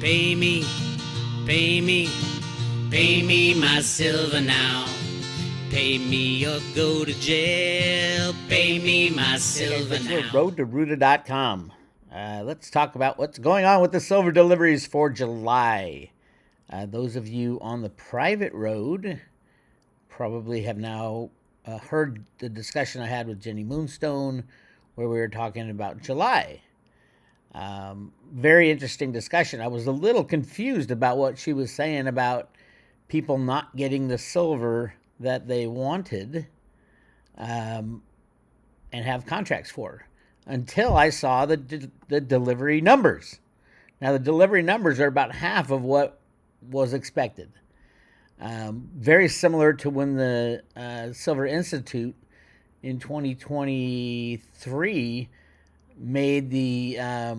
Pay me, pay me, pay me my silver now. Pay me or go to jail. Pay me my silver now. RoadToRuta.com. Let's talk about what's going on with the silver deliveries for July. Those of you on the private road probably have now heard the discussion I had with Jenny Moonstone where we were talking about July. Very interesting discussion. I was a little confused about what she was saying about people not getting the silver that they wanted and have contracts for until I saw the delivery numbers. Now, the delivery numbers are about half of what was expected. Very similar to when the Silver Institute in 2023 made the, it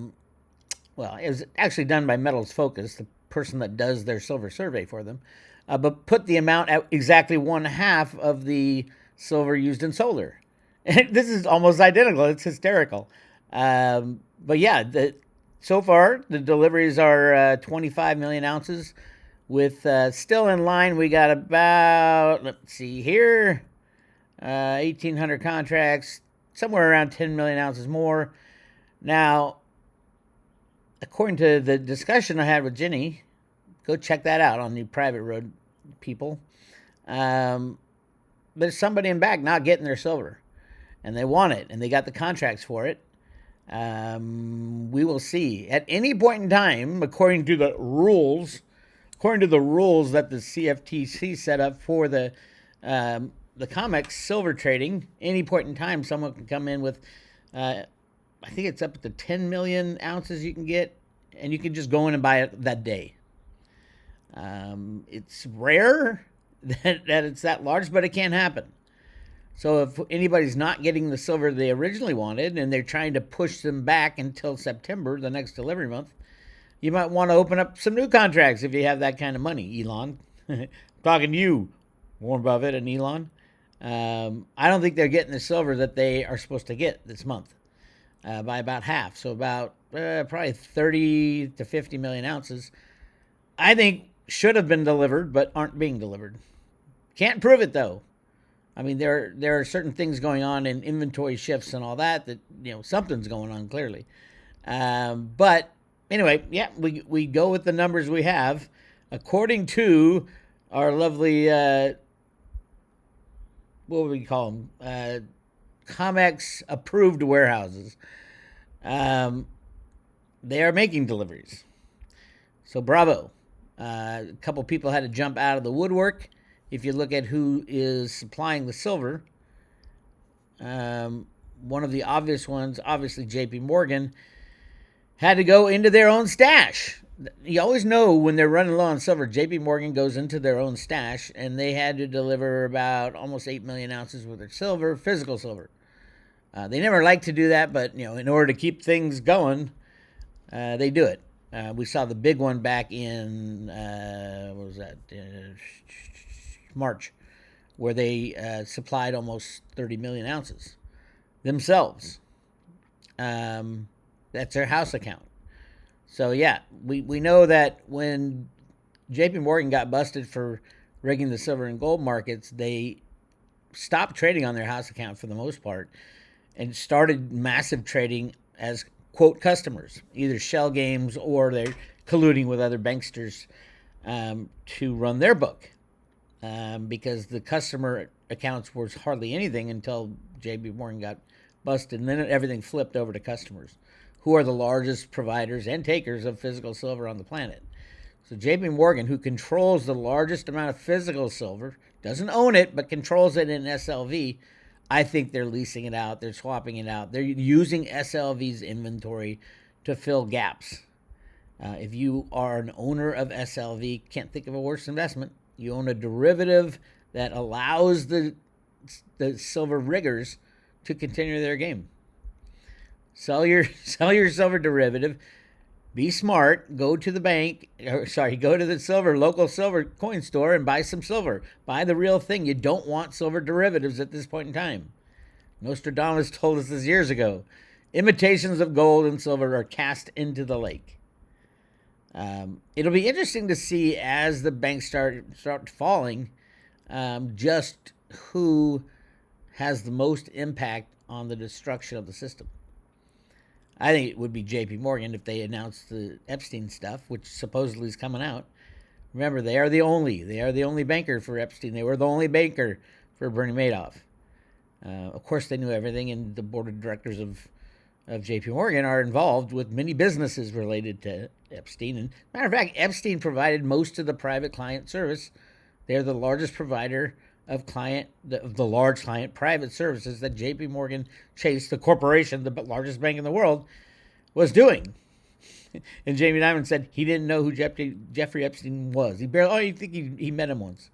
was actually done by Metals Focus, the person that does their silver survey for them, but put the amount at exactly 1/2 of the silver used in solar. And this is almost identical. It's hysterical. But yeah, so far the deliveries are 25 million ounces with still in line. We got about, let's see here, 1,800 contracts, somewhere around 10 million ounces more. Now, according to the discussion I had with Ginny, go check that out on the private road, people. There's somebody in back not getting their silver, and they want it, and they got the contracts for it. We will see. At any point in time, according to the rules that the CFTC set up for the COMEX silver trading, any point in time, someone can come in with, I think it's up to 10 million ounces you can get, and you can just go in and buy it that day. It's rare that it's that large, but it can happen. So if anybody's not getting the silver they originally wanted and they're trying to push them back until September, the next delivery month, you might want to open up some new contracts if you have that kind of money, Elon. I'm talking to you, Warren Buffett and Elon. I don't think they're getting the silver that they are supposed to get this month by about half. So about probably 30 to 50 million ounces, I think should have been delivered but aren't being delivered. Can't prove it, though. I mean, there are certain things going on in inventory shifts and all that, something's going on, clearly. But anyway, yeah, we go with the numbers we have. According to our lovely, what would we call them? COMEX approved warehouses. They are making deliveries. So bravo. A couple people had to jump out of the woodwork. If you look at who is supplying the silver, one of the obvious ones, obviously JP Morgan, had to go into their own stash. You always know when they're running low on silver, JP Morgan goes into their own stash, and they had to deliver about almost 8 million ounces worth of silver, physical silver. They never like to do that, but in order to keep things going, they do it. We saw the big one back in, what was that, March, where they supplied almost 30 million ounces themselves. That's their house account. So yeah, we know that when JP Morgan got busted for rigging the silver and gold markets, they stopped trading on their house account for the most part and started massive trading as, quote, customers, either shell games or they're colluding with other banksters to run their book. Because the customer accounts was hardly anything until JP Morgan got busted, and then everything flipped over to customers, who are the largest providers and takers of physical silver on the planet. So JP Morgan, who controls the largest amount of physical silver, doesn't own it, but controls it in SLV, I think they're leasing it out, they're swapping it out, they're using SLV's inventory to fill gaps. If you are an owner of SLV, can't think of a worse investment. You own a derivative that allows the silver riggers to continue their game. Sell your silver derivative. Be smart. Go to the bank. Go to the local silver coin store and buy some silver. Buy the real thing. You don't want silver derivatives at this point in time. Nostradamus told us this years ago. Imitations of gold and silver are cast into the lake. It'll be interesting to see as the banks start falling, just who has the most impact on the destruction of the system. I think it would be J.P. Morgan if they announced the Epstein stuff, which supposedly is coming out. Remember, they are the only banker for Epstein. They were the only banker for Bernie Madoff. Of course, they knew everything, and the board of directors of J.P. Morgan are involved with many businesses related to Epstein. And matter of fact, Epstein provided most of the private client service. They're the largest provider of the large client private services that J.P. Morgan Chase, the corporation, the largest bank in the world, was doing. And Jamie Dimon said he didn't know who Jeffrey Epstein was. You think he met him once.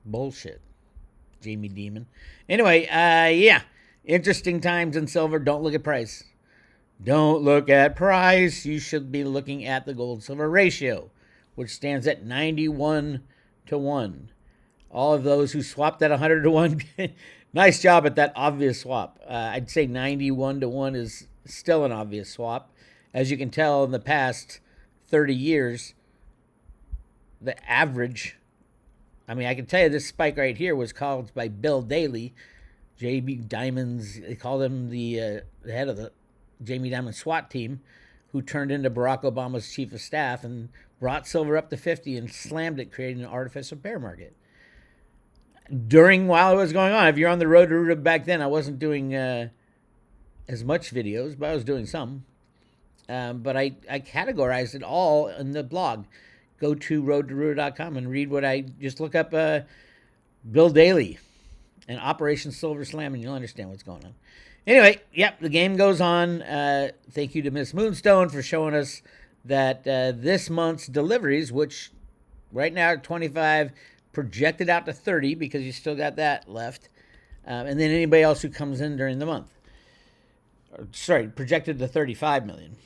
Bullshit. Jamie Dimon. Anyway, yeah. Interesting times in silver. Don't look at price. Don't look at price. You should be looking at the gold-silver ratio, which stands at 91 to 1. All of those who swapped at 100 to 1, nice job at that obvious swap. I'd say 91 to 1 is still an obvious swap. As you can tell, in the past 30 years, the average, I can tell you this spike right here was caused by Bill Daley, Jamie Dimon's, they called him the head of the Jamie Dimon SWAT team, who turned into Barack Obama's chief of staff and brought silver up to 50 and slammed it, creating an artificial bear market. While it was going on, if you're on the road to Ruta back then, I wasn't doing as much videos, but I was doing some. But I categorized it all in the blog. Go to roadtoruta.com and read what I just look up Bill Daley and Operation Silver Slam, and you'll understand what's going on. Anyway, yep, the game goes on. Thank you to Miss Moonstone for showing us that this month's deliveries, which right now are 25, projected out to 30 because you still got that left. And then anybody else who comes in during the month. Projected to 35 million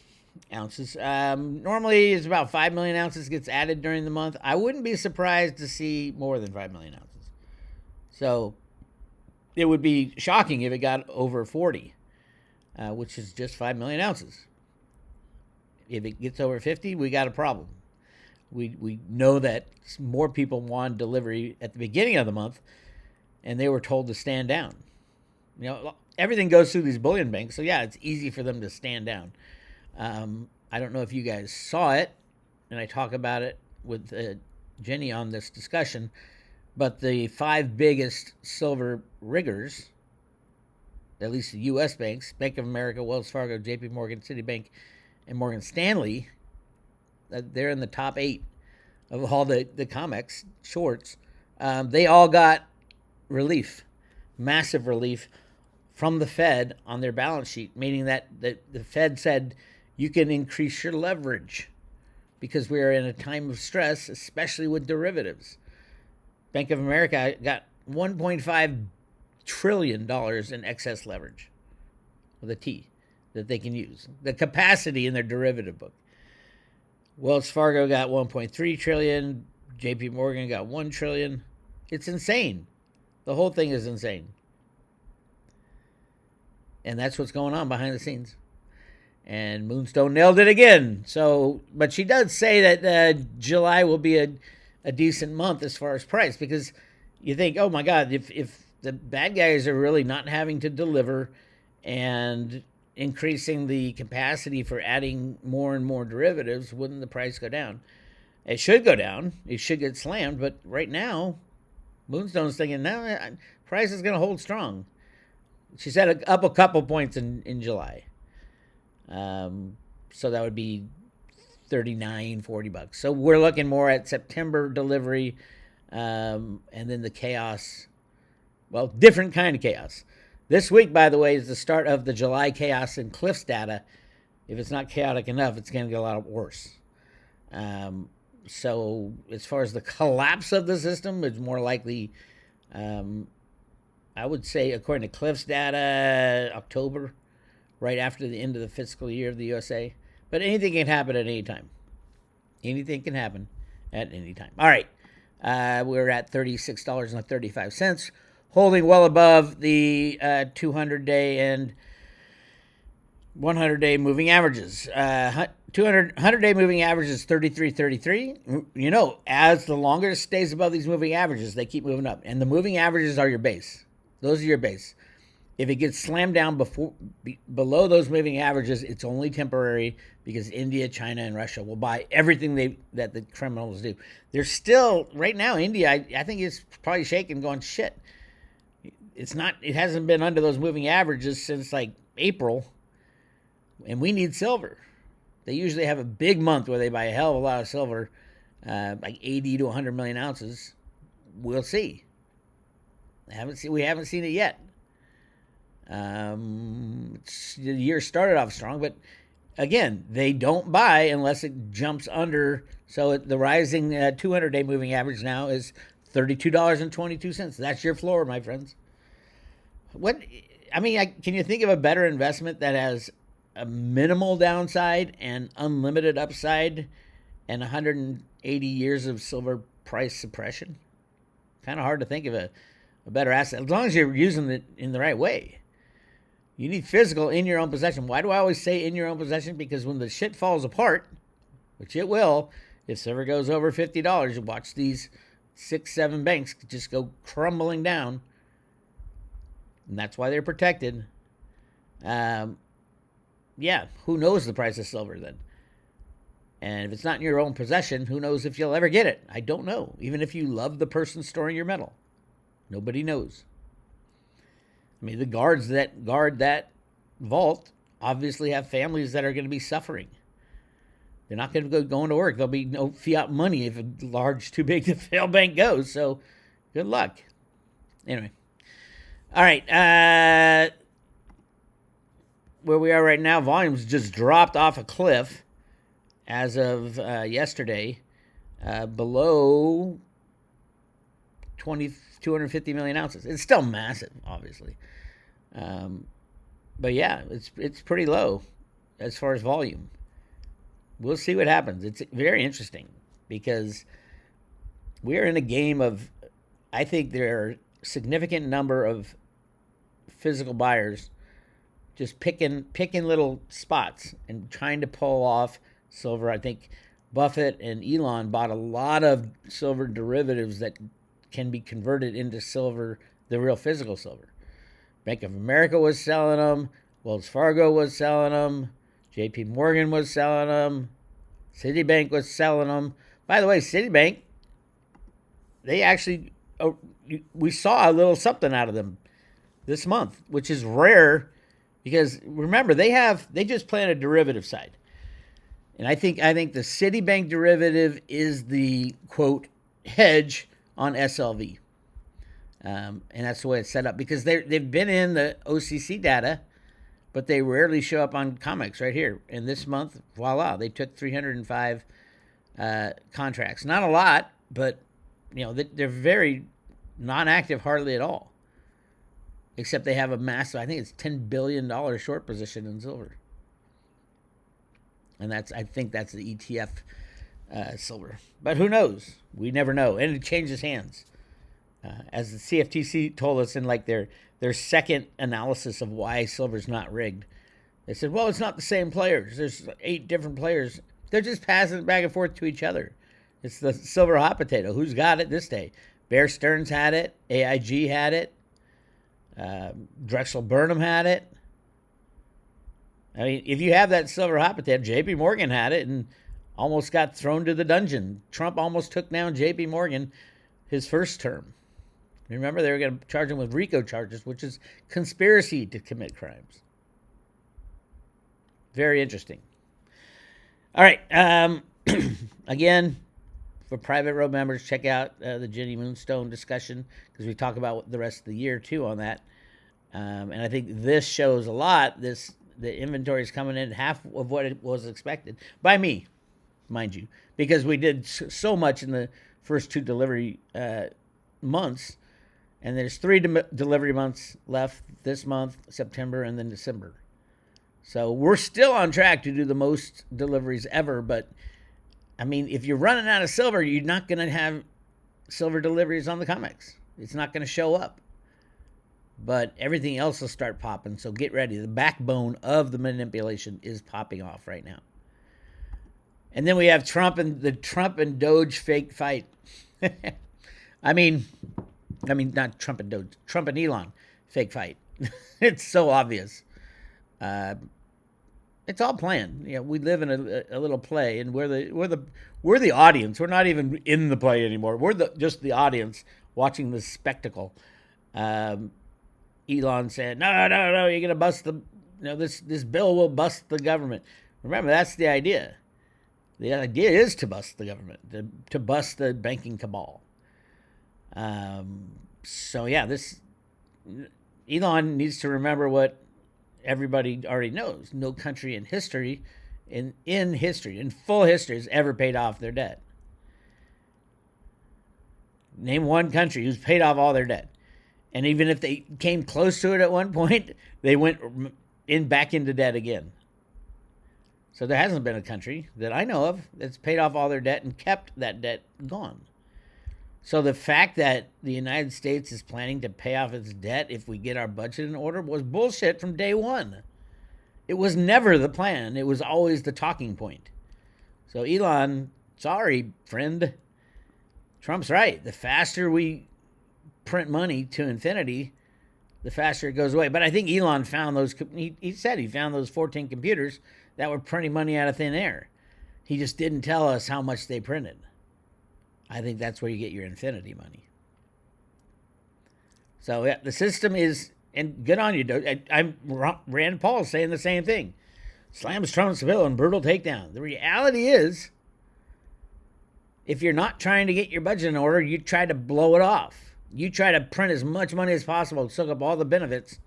ounces. Normally, it's about 5 million ounces gets added during the month. I wouldn't be surprised to see more than 5 million ounces. So it would be shocking if it got over 40, which is just 5 million ounces. If it gets over 50, we got a problem. We know that more people want delivery at the beginning of the month, and they were told to stand down. Everything goes through these bullion banks, so yeah, it's easy for them to stand down. I don't know if you guys saw it, and I talk about it with Jenny on this discussion, but the 5 biggest silver riggers, at least the U.S. banks, Bank of America, Wells Fargo, J.P. Morgan, Citibank, and Morgan Stanley, they're in the top 8 of all the COMEX shorts. They all got relief, massive relief from the Fed on their balance sheet, meaning that the Fed said you can increase your leverage because we are in a time of stress, especially with derivatives. Bank of America got $1.5 trillion in excess leverage with a T that they can use. The capacity in their derivative book. Wells Fargo got 1.3 trillion. JP Morgan got 1 trillion. It's insane. The whole thing is insane. And that's what's going on behind the scenes. And Moonstone nailed it again. So, but she does say that July will be a decent month as far as price, because you think, oh my God, if the bad guys are really not having to deliver and increasing the capacity for adding more and more derivatives, wouldn't the price go down? It should go down. It should get slammed. But right now, Moonstone's thinking, no, price is going to hold strong. She said up a couple points in July. So that would be $39, $40. So we're looking more at September delivery, and then the chaos. Well, different kind of chaos. This week, by the way, is the start of the July chaos in Cliffs data. If it's not chaotic enough, it's going to get a lot worse. So as far as the collapse of the system, it's more likely, I would say, according to Cliffs data, October, right after the end of the fiscal year of the USA. But anything can happen at any time. Anything can happen at any time. All right. We're at $36.35. Holding well above the 200-day and 100-day moving averages. 200 100-day moving average is 33.33. You know, as the longer it stays above these moving averages, they keep moving up. And the moving averages are your base. Those are your base. If it gets slammed down below those moving averages, it's only temporary because India, China, and Russia will buy everything that the criminals do. They're still, right now, India, I think it's probably shaking, going, shit. It hasn't been under those moving averages since like April, and we need silver. They usually have a big month where they buy a hell of a lot of silver, like 80 to 100 million ounces. We'll see. We haven't seen it yet. The year started off strong, but again, they don't buy unless it jumps under. So the rising 200-day moving average now is $32.22. That's your floor, my friends. Can you think of a better investment that has a minimal downside and unlimited upside and 180 years of silver price suppression? Kind of hard to think of a better asset, as long as you're using it in the right way. You need physical in your own possession. Why do I always say in your own possession? Because when the shit falls apart, which it will, if silver goes over $50, you watch these 6-7 banks just go crumbling down. And that's why they're protected. Who knows the price of silver then? And if it's not in your own possession, who knows if you'll ever get it? I don't know. Even if you love the person storing your metal, nobody knows. I mean, the guards that guard that vault obviously have families that are going to be suffering. They're not going to go into work. There'll be no fiat money if a large, too big to fail bank goes. So, good luck. Anyway. All right. Where we are right now, volumes just dropped off a cliff as of yesterday, below 250 million ounces. It's still massive, obviously. But yeah, it's pretty low as far as volume. We'll see what happens. It's very interesting because we are in a game of, I think there are a significant number of physical buyers just picking little spots and trying to pull off silver. I think Buffett and Elon bought a lot of silver derivatives that can be converted into silver, the real physical silver. Bank of America was selling them. Wells Fargo was selling them. JP Morgan was selling them. Citibank was selling them. By the way, Citibank, they actually, we saw a little something out of them this month, which is rare because remember, they just play on a derivative side. And I think the Citibank derivative is the, quote, hedge on SLV. And that's the way it's set up because they've been in the OCC data, but they rarely show up on COMEX right here. And this month, voila, they took 305 contracts. Not a lot, but they're very non-active hardly at all. Except they have a massive, I think it's $10 billion short position in silver. And I think that's the ETF silver. But who knows? We never know. And it changes hands. As the CFTC told us in like their second analysis of why silver's not rigged. They said, well, it's not the same players. There's 8 different players. They're just passing it back and forth to each other. It's the silver hot potato. Who's got it this day? Bear Stearns had it. AIG had it. Drexel Burnham had it. I mean, if you have that silver hot potato, JP Morgan had it and almost got thrown to the dungeon. Trump almost took down JP Morgan his first term. Remember, they were going to charge him with RICO charges, which is conspiracy to commit crimes. Very interesting. All right. Again, for private road members, check out the Jenny Moonstone discussion because we talk about the rest of the year, too, on that. And I think this shows a lot. The inventory is coming in half of what it was expected by me, mind you, because we did so much in the first 2 delivery months. And there's 3 delivery months left this month, September, and then December. So we're still on track to do the most deliveries ever. But, I mean, if you're running out of silver, you're not going to have silver deliveries on the COMEX. It's not going to show up. But everything else will start popping. So get ready. The backbone of the manipulation is popping off right now. And then we have Trump and the Trump and Doge fake fight. I mean, not Trump and Doge, Trump and Elon fake fight. It's so obvious. It's all planned. We live in a little play, and we're the audience. We're not even in the play anymore. We're just the audience watching this spectacle. Elon said, "No, you're gonna bust this bill will bust the government." Remember, that's the idea. The idea is to bust the government, to bust the banking cabal. So yeah, Elon needs to remember what everybody already knows. No country in history, in full history, has ever paid off their debt. Name one country who's paid off all their debt. And even if they came close to it at one point, they went back into debt again. So there hasn't been a country that I know of that's paid off all their debt and kept that debt gone. So the fact that the United States is planning to pay off its debt if we get our budget in order was bullshit from day one. It was never the plan. It was always the talking point. So Elon, sorry, friend. Trump's right. The faster we print money to infinity, the faster it goes away. But I think Elon found those, he said he found those 14 computers that were printing money out of thin air. He just didn't tell us how much they printed. I think that's where you get your infinity money. So yeah, the system is, and good on you. Rand Paul saying the same thing. Slams Trump's bill and brutal takedown. The reality is, if you're not trying to get your budget in order, you try to blow it off. You try to print as much money as possible to soak up all the benefits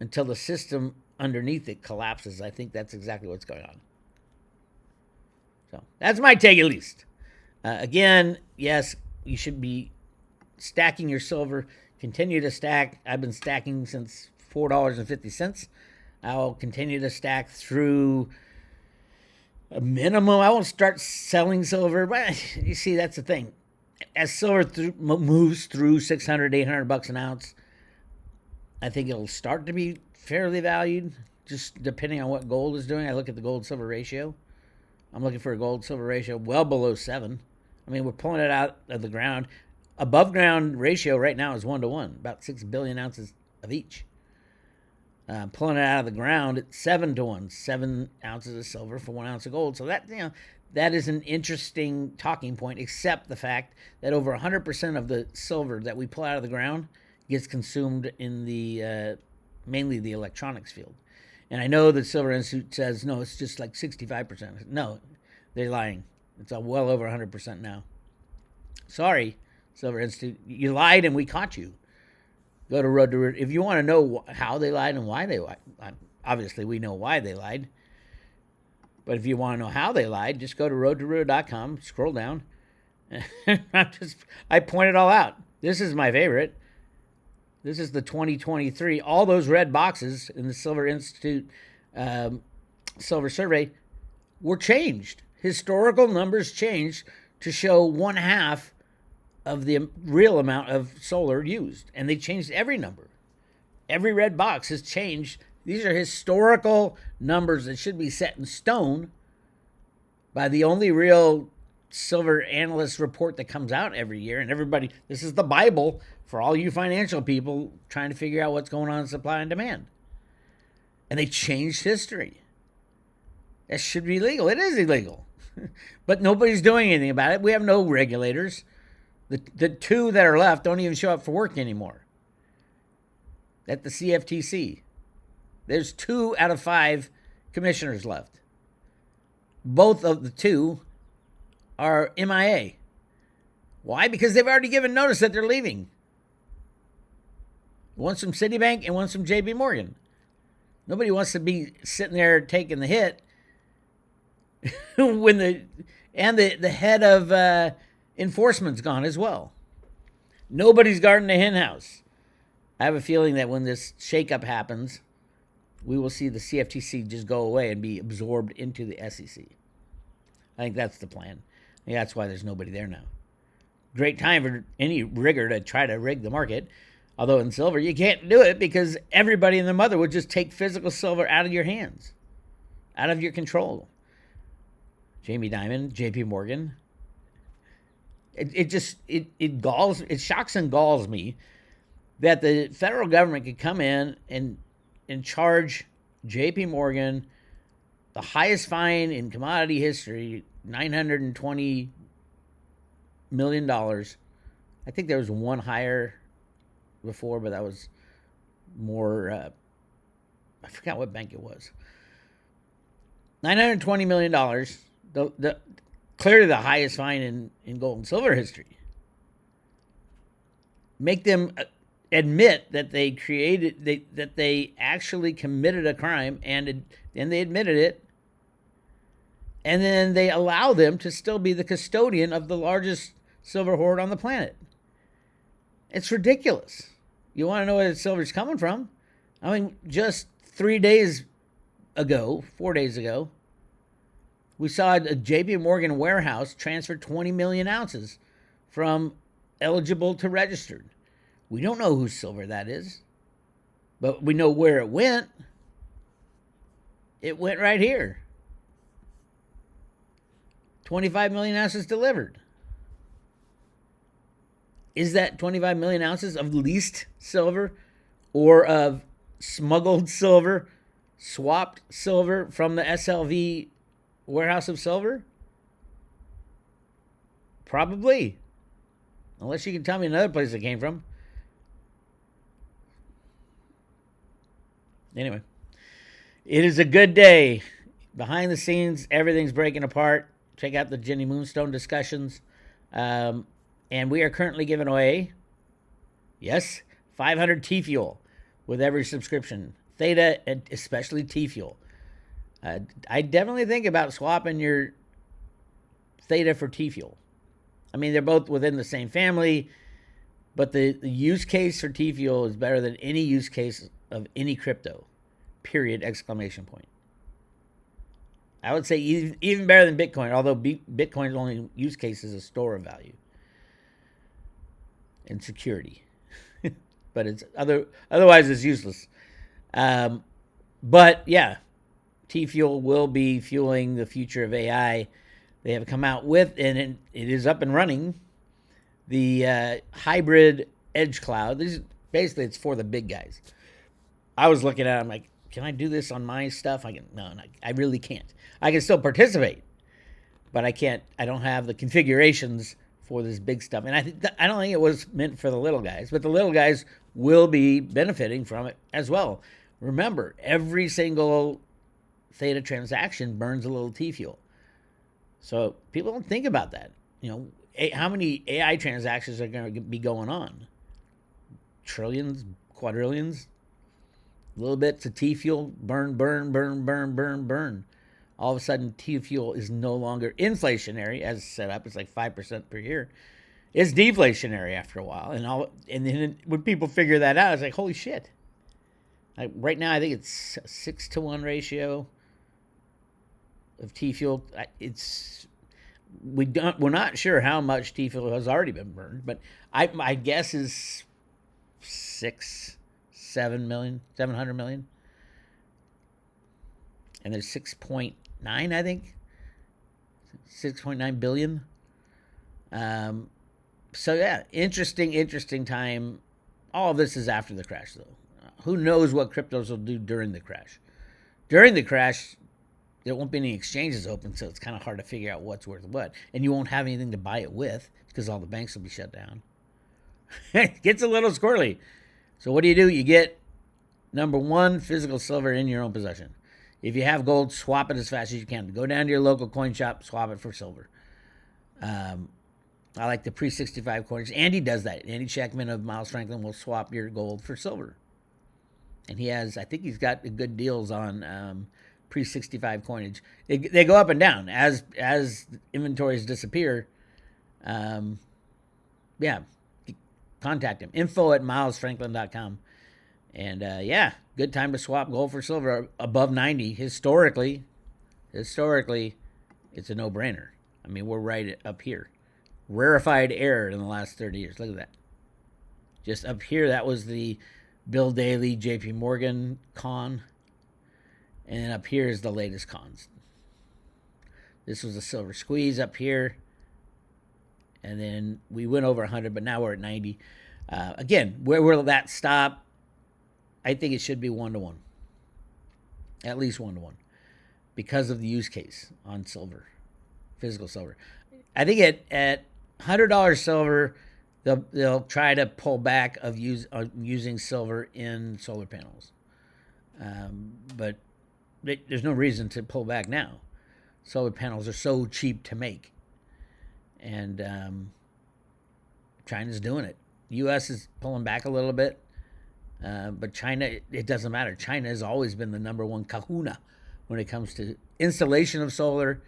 until the system underneath it collapses. I think that's exactly what's going on. So that's my take, at least. Again, yes, you should be stacking your silver. Continue to stack. I've been stacking since $4.50. I'll continue to stack through a minimum. I won't start selling silver, but you see, that's the thing. As silver moves through $600, $800 an ounce, I think it'll start to be fairly valued, just depending on what gold is doing. I look at the gold-silver ratio. I'm looking for a gold-silver ratio well below 7. I mean, we're pulling it out of the ground. Above ground ratio right now is 1-to-1, about 6 billion ounces of each. Pulling it out of the ground at 7-to-1, 7 ounces of silver for 1 ounce of gold. So that is an interesting talking point, except the fact that over 100% of the silver that we pull out of the ground gets consumed in the mainly the electronics field. And I know the Silver Institute says, no, it's just like 65%. No, they're lying. It's well over 100% now. Sorry, Silver Institute. You lied and we caught you. Go to Road to Road. If you want to know how they lied and why they lied, obviously we know why they lied. But if you want to know how they lied, just go to roadtoroad.com, scroll down. I point it all out. This is my favorite. This is the 2023. All those red boxes in the Silver Institute Silver Survey were changed. Historical numbers changed to show 1/2 of the real amount of solar used. And they changed every number. Every red box has changed. These are historical numbers that should be set in stone by the only real silver analyst report that comes out every year. And everybody, this is the Bible for all you financial people trying to figure out what's going on in supply and demand. And they changed history. That should be illegal. It is illegal. But nobody's doing anything about it. We have no regulators. The two that are left don't even show up for work anymore. At the CFTC. There's 2 out of 5 commissioners left. Both of the 2 are MIA. Why? Because they've already given notice that they're leaving. One's from Citibank and one's from JP Morgan. Nobody wants to be sitting there taking the hit when the head of enforcement's gone as well. Nobody's guarding the hen house. I have a feeling that when this shakeup happens, we will see the CFTC just go away and be absorbed into the SEC. I think that's the plan. Yeah, that's why there's nobody there now. Great time for any rigger to try to rig the market. Although in silver, you can't do it because everybody and their mother would just take physical silver out of your hands, out of your control. Jamie Dimon, JP Morgan. It shocks and galls me that the federal government could come in and charge JP Morgan the highest fine in commodity history, $920 million. I think there was one higher before, but that was more, I forgot what bank it was. $920 million, clearly the highest fine in gold and silver history. Make them admit that that they actually committed a crime, and they admitted it, and then they allow them to still be the custodian of the largest silver hoard on the planet. It's ridiculous. You want to know where the silver's coming from? I mean, just 4 days ago, we saw a JP Morgan warehouse transfer 20 million ounces from eligible to registered. We don't know whose silver that is, but we know where it went. It went right here. 25 million ounces delivered. Is that 25 million ounces of leased silver or of smuggled silver, swapped silver from the SLV warehouse of silver? Probably. Unless you can tell me another place it came from. Anyway, it is a good day. Behind the scenes, everything's breaking apart. Check out the Jenny Moonstone discussions. And we are currently giving away, yes, 500 T-Fuel with every subscription. Theta, and especially T-Fuel. I definitely think about swapping your Theta for T-Fuel. I mean, they're both within the same family, but the use case for T-Fuel is better than any use case of any crypto, period, exclamation point. I would say even better than Bitcoin, although Bitcoin's only use case is a store of value and security. But it's otherwise it's useless. But yeah, T-Fuel will be fueling the future of AI. They have come out with, and it is up and running, the hybrid edge cloud. Basically, it's for the big guys. I was looking at it, I'm like, can I do this on my stuff? No, I really can't. I can still participate, but I can't. I don't have the configurations for this big stuff. And I don't think it was meant for the little guys, but the little guys will be benefiting from it as well. Remember, every single Theta transaction burns a little T-Fuel. So people don't think about that. You know, how many AI transactions are going to be going on? Trillions, quadrillions? Little bits of T-Fuel, burn. All of a sudden, T-Fuel is no longer inflationary as set up. It's like 5% per year. It's deflationary after a while. And then when people figure that out, it's like, holy shit. Right now, I think it's a 6-to-1 ratio of T-Fuel. We're not sure how much T-Fuel has already been burned, but my guess is 700 million. And there's 6.9, I think. 6.9 billion. So yeah, interesting time. All of this is after the crash, though. Who knows what cryptos will do during the crash? During the crash, there won't be any exchanges open, so it's kind of hard to figure out what's worth what. And you won't have anything to buy it with because all the banks will be shut down. It gets a little squirrely. So what do? You get, number one, physical silver in your own possession. If you have gold, swap it as fast as you can. Go down to your local coin shop, swap it for silver. I like the pre-65 coinage. Andy does that. Andy Checkman of Miles Franklin will swap your gold for silver. And I think he's got good deals on pre-65 coinage. They go up and down as inventories disappear. Yeah, contact him. info@milesfranklin.com. And yeah, good time to swap gold for silver above 90. Historically, it's a no-brainer. I mean, we're right up here. Rarefied air in the last 30 years. Look at that. Just up here, that was the Bill Daley, JP Morgan con. And up here is the latest cons. This was a silver squeeze up here. And then we went over 100, but now we're at 90. Again, where will that stop? I think it should be 1-to-1. At least 1-to-1. Because of the use case on silver, physical silver. I think at $100 silver, they'll try to pull back of using silver in solar panels. But there's no reason to pull back now. Solar panels are so cheap to make. And China's doing it. The U.S. is pulling back a little bit. But China, it doesn't matter. China has always been the number one kahuna when it comes to installation of solar.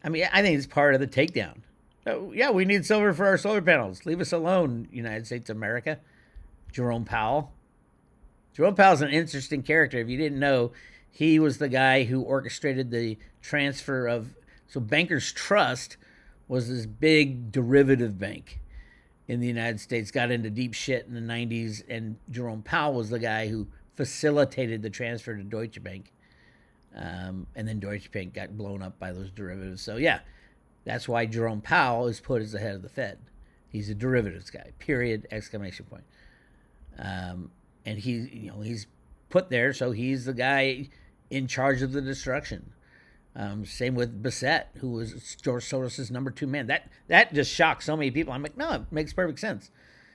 I mean, I think it's part of the takedown. Oh, yeah, we need silver for our solar panels. Leave us alone, United States of America. Jerome Powell. Jerome Powell's an interesting character. If you didn't know, he was the guy who orchestrated the transfer of... So Bankers Trust was this big derivative bank in the United States, got into deep shit in the 90s, and Jerome Powell was the guy who facilitated the transfer to Deutsche Bank. And then Deutsche Bank got blown up by those derivatives. So, yeah, that's why Jerome Powell is put as the head of the Fed. He's a derivatives guy, period, exclamation point. And he's put there, so he's the guy in charge of the destruction. Same with Bissett, who was George Soros' number 2 man. That just shocked so many people. I'm like, no, it makes perfect sense.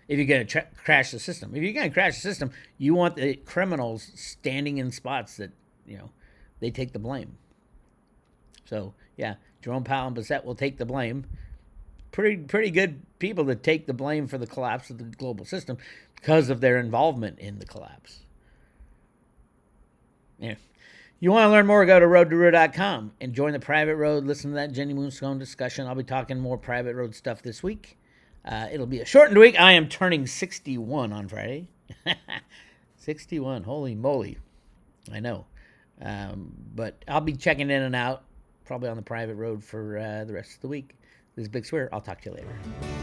If you're going to crash the system. If you're going to crash the system, you want the criminals standing in spots that, they take the blame. So, yeah, Jerome Powell and Bissett will take the blame. Pretty good people to take the blame for the collapse of the global system because of their involvement in the collapse. Yeah. You want to learn more, go to roadtoroot.com and join the private road. Listen to that Jenny Moonstone discussion. I'll be talking more private road stuff this week. It'll be a shortened week. I am turning 61 on Friday. 61, holy moly. I know. But I'll be checking in and out, probably on the private road for the rest of the week. This is Bix Weir. I'll talk to you later.